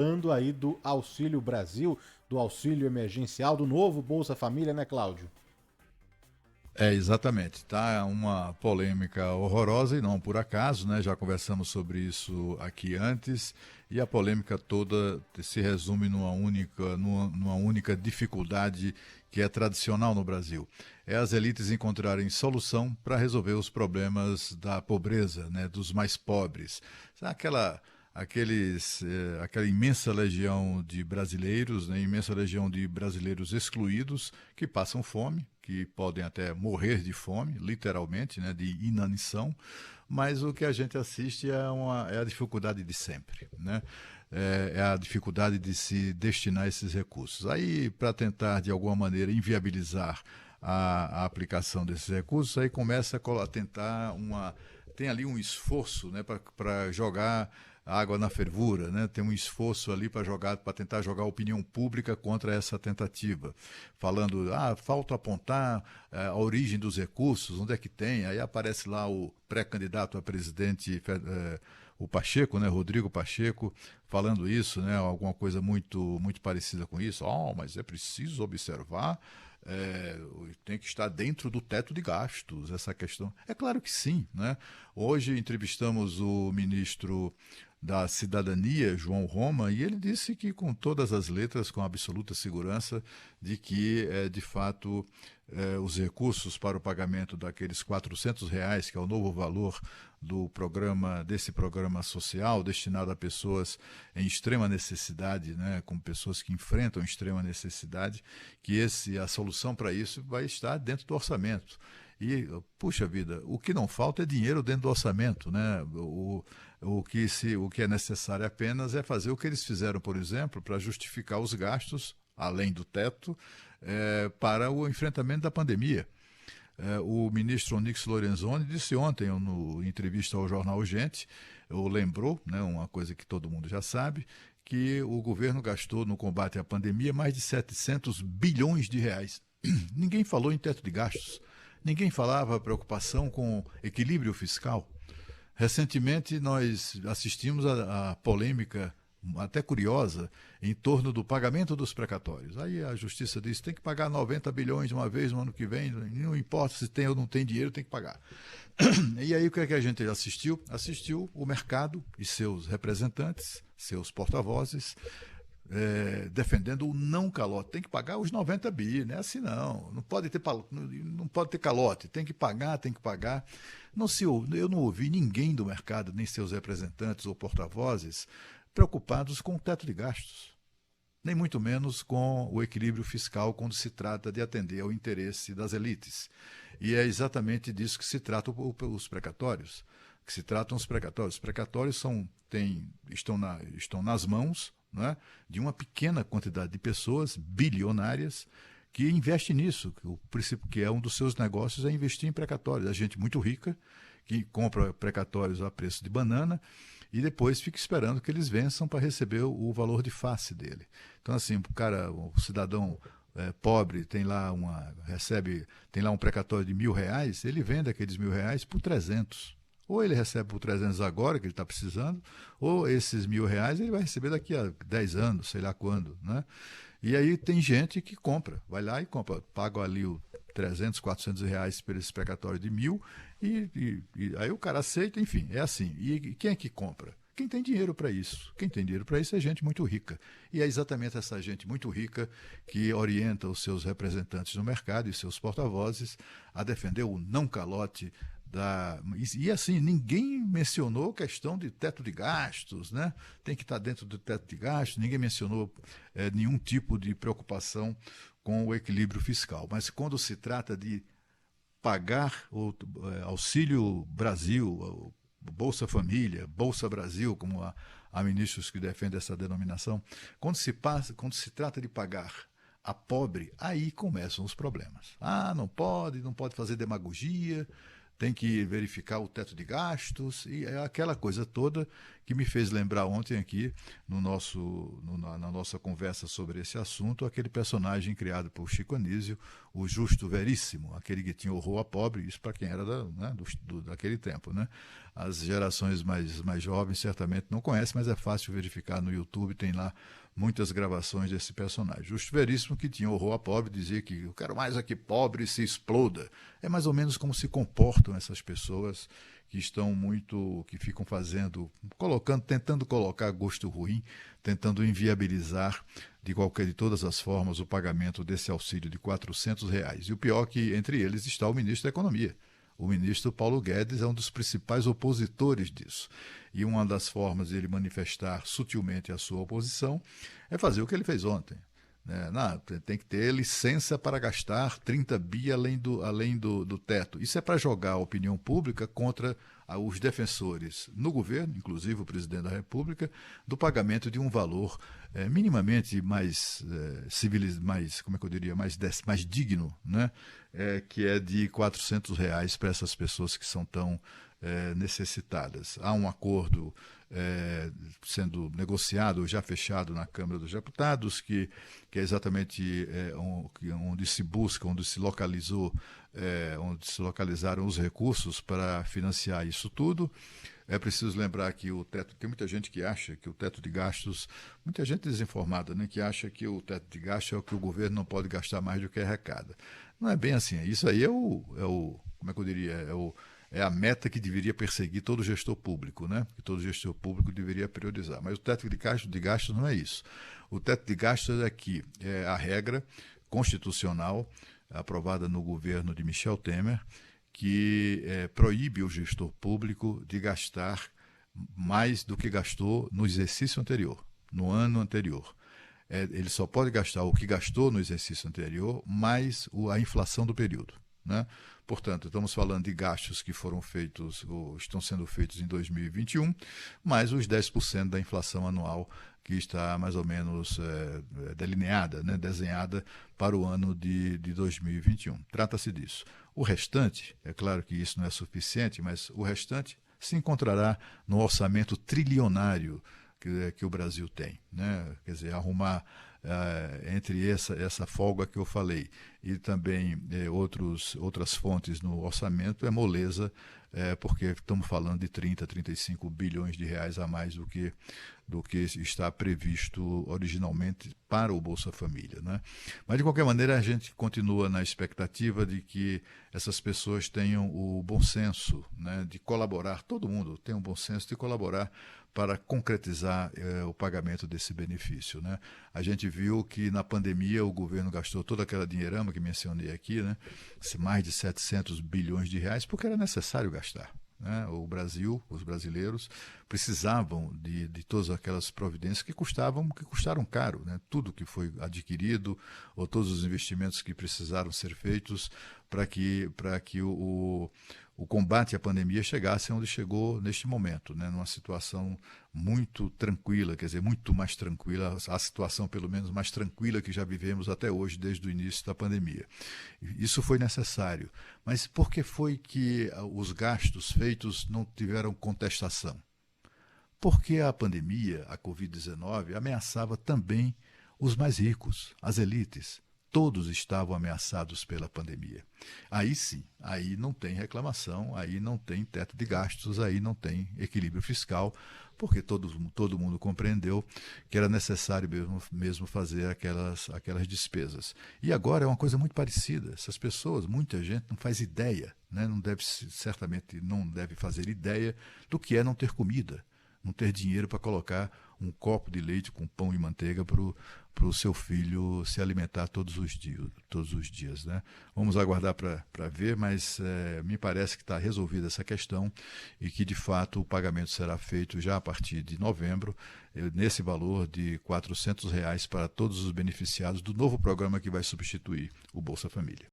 falando aí do Auxílio Brasil, do auxílio emergencial, do novo Bolsa Família, né, Cláudio? Exatamente. Tá uma polêmica horrorosa e não por acaso, né? Já conversamos sobre isso aqui antes e a polêmica toda se resume numa única dificuldade que é tradicional no Brasil. É as elites encontrarem solução para resolver os problemas da pobreza, né? Dos mais pobres. Sabe aquela imensa legião de brasileiros, né, imensa legião de brasileiros excluídos que passam fome, que podem até morrer de fome, literalmente, né, de inanição, mas o que a gente assiste é a dificuldade de sempre, né? É a dificuldade de se destinar esses recursos. Aí, para tentar, de alguma maneira, inviabilizar a aplicação desses recursos, aí começa a tentar uma... Tem ali um esforço, né, para jogar água na fervura, né? Tem um esforço ali para tentar jogar a opinião pública contra essa tentativa, falando, falta apontar a origem dos recursos, onde é que tem? Aí aparece lá o pré-candidato a presidente, o Pacheco, né? Rodrigo Pacheco, falando isso, né? Alguma coisa muito parecida com isso. Mas é preciso observar. Tem que estar dentro do teto de gastos, essa questão. É claro que sim, né? Hoje entrevistamos o ministro da Cidadania, João Roma, e ele disse que com todas as letras, com absoluta segurança, de que, de fato, os recursos para o pagamento daqueles R$ 400, que é o novo valor desse programa social destinado a pessoas em extrema necessidade, né, com pessoas que enfrentam extrema necessidade, que a solução para isso vai estar dentro do orçamento. E, puxa vida, o que não falta é dinheiro dentro do orçamento, né? O que é necessário apenas é fazer o que eles fizeram, por exemplo, para justificar os gastos, além do teto, para o enfrentamento da pandemia. O ministro Onyx Lorenzoni disse ontem, em entrevista ao jornal Gente, lembrou, né, uma coisa que todo mundo já sabe, que o governo gastou no combate à pandemia mais de 700 bilhões de reais. Ninguém falou em teto de gastos. Ninguém falava preocupação com equilíbrio fiscal. Recentemente, nós assistimos a polêmica até curiosa em torno do pagamento dos precatórios. Aí a justiça disse que tem que pagar 90 bilhões de uma vez no ano que vem, não importa se tem ou não tem dinheiro, tem que pagar. E aí o que é que a gente assistiu? Assistiu o mercado e seus representantes, seus porta-vozes, defendendo o não calote. Tem que pagar os 90 bi, não é assim não. Não pode ter calote, tem que pagar, tem que pagar. Eu não ouvi ninguém do mercado, nem seus representantes ou porta-vozes, preocupados com o teto de gastos, nem muito menos com o equilíbrio fiscal quando se trata de atender ao interesse das elites. E é exatamente disso que se trata os precatórios. Que se tratam os precatórios. Os precatórios estão nas mãos, né, de uma pequena quantidade de pessoas bilionárias que investe nisso. O princípio que é um dos seus negócios é investir em precatórios. A gente muito rica que compra precatórios a preço de banana e depois fica esperando que eles vençam para receber o valor de face dele. Então, assim, o cidadão pobre tem lá um precatório de R$ 1.000, ele vende aqueles R$ 1.000 por 300. Ou ele recebe por 300 agora, que ele está precisando, ou esses R$ 1.000 ele vai receber daqui a 10 anos, sei lá quando, né? E aí tem gente que compra, vai lá e compra, paga ali o 300, R$ 400 por esse precatório de 1.000 e aí o cara aceita, enfim, é assim. E quem é que compra? Quem tem dinheiro para isso. Quem tem dinheiro para isso é gente muito rica. E é exatamente essa gente muito rica que orienta os seus representantes no mercado e seus porta-vozes a defender o não calote e assim, ninguém mencionou questão de teto de gastos, né? Tem que estar dentro do teto de gastos, ninguém mencionou nenhum tipo de preocupação com o equilíbrio fiscal. Mas quando se trata de pagar o Auxílio Brasil, o Bolsa Família, Bolsa Brasil, como há ministros que defendem essa denominação, quando se trata de pagar a pobre, aí começam os problemas. Não pode fazer demagogia, tem que verificar o teto de gastos, e é aquela coisa toda que me fez lembrar ontem aqui, na nossa conversa sobre esse assunto, aquele personagem criado por Chico Anísio, o Justo Veríssimo, aquele que tinha horror a pobre, isso para quem era daquele tempo. Né? As gerações mais jovens certamente não conhecem, mas é fácil verificar no YouTube, tem lá muitas gravações desse personagem. Justo Veríssimo, que tinha horror a pobre, dizia que eu quero mais é que pobre se exploda. É mais ou menos como se comportam essas pessoas que ficam tentando colocar gosto ruim, tentando inviabilizar de todas as formas o pagamento desse auxílio de R$400. E o pior é que entre eles está o ministro da Economia. O ministro Paulo Guedes é um dos principais opositores disso. E uma das formas de ele manifestar sutilmente a sua oposição é fazer o que ele fez ontem. Não, tem que ter licença para gastar 30 bi além do teto. Isso é para jogar a opinião pública contra os defensores no governo, inclusive o presidente da República, do pagamento de um valor minimamente mais mais digno, né? Que é de R$400 para essas pessoas que são tão necessitadas. Há um acordo sendo negociado, já fechado na Câmara dos Deputados, que é exatamente onde se busca, onde se localizaram os recursos para financiar isso tudo. É preciso lembrar que tem muita gente que acha que o teto de gastos, muita gente desinformada, né, que acha que o teto de gastos é o que o governo não pode gastar mais do que arrecada. Não é bem assim. Isso aí como é que eu diria, é a meta que deveria perseguir todo gestor público, né? Que todo gestor público deveria priorizar. Mas o teto de gastos não é isso. O teto de gastos é a regra constitucional aprovada no governo de Michel Temer, que proíbe o gestor público de gastar mais do que gastou no exercício anterior, no ano anterior. Ele só pode gastar o que gastou no exercício anterior mais a inflação do período. Né? Portanto, estamos falando de gastos que foram feitos ou estão sendo feitos em 2021, mais os 10% da inflação anual que está mais ou menos delineada, né, desenhada para o ano de 2021. Trata-se disso. O restante, é claro que isso não é suficiente, mas o restante se encontrará no orçamento trilionário que o Brasil tem. Né? Quer dizer, arrumar entre essa folga que eu falei e também outras fontes no orçamento é moleza, porque estamos falando de 30, 35 bilhões de reais a mais do que está previsto originalmente para o Bolsa Família. Né? Mas, de qualquer maneira, a gente continua na expectativa de que essas pessoas tenham o bom senso, né, de colaborar, todo mundo tem o bom senso de colaborar para concretizar o pagamento desse benefício. Né? A gente viu que na pandemia o governo gastou toda aquela dinheirama que mencionei aqui, né? Mais de 700 bilhões de reais, porque era necessário gastar. Né? O Brasil, os brasileiros, precisavam de todas aquelas providências que custaram caro. Né? Tudo que foi adquirido, ou todos os investimentos que precisaram ser feitos para que o combate à pandemia chegasse onde chegou neste momento, né? Numa situação muito tranquila, quer dizer, muito mais tranquila, a situação pelo menos mais tranquila que já vivemos até hoje, desde o início da pandemia. Isso foi necessário. Mas por que foi que os gastos feitos não tiveram contestação? Porque a pandemia, a Covid-19, ameaçava também os mais ricos, as elites. Todos estavam ameaçados pela pandemia. Aí sim, aí não tem reclamação, aí não tem teto de gastos, aí não tem equilíbrio fiscal, porque todo mundo compreendeu que era necessário mesmo fazer aquelas despesas. E agora é uma coisa muito parecida. Essas pessoas, muita gente não faz ideia, né? Certamente não deve fazer ideia do que é não ter comida, não ter dinheiro para colocar um copo de leite com pão e manteiga para o seu filho se alimentar todos os dias. Né? Vamos aguardar para ver, mas me parece que está resolvida essa questão e que, de fato, o pagamento será feito já a partir de novembro, nesse valor de R$400 para todos os beneficiados do novo programa que vai substituir o Bolsa Família.